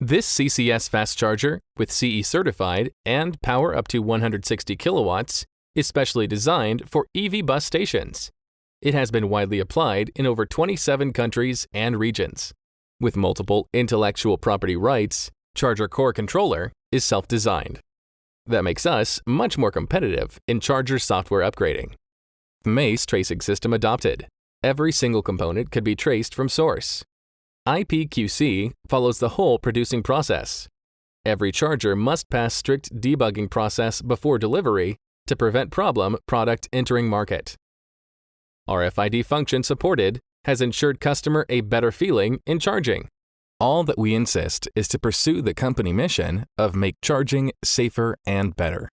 This CCS fast charger, with CE certified and power up to 160 kilowatts, is specially designed for EV bus stations. It has been widely applied in over 27 countries and regions. With multiple intellectual property rights, Charger Core Controller is self-designed. That makes us much more competitive in charger software upgrading. MACE tracing system adopted. Every single component could be traced from source. IPQC follows the whole producing process. Every charger must pass strict debugging process before delivery to prevent problem product entering market. RFID function supported has ensured customer a better feeling in charging. All that we insist is to pursue the company mission of make charging safer and better.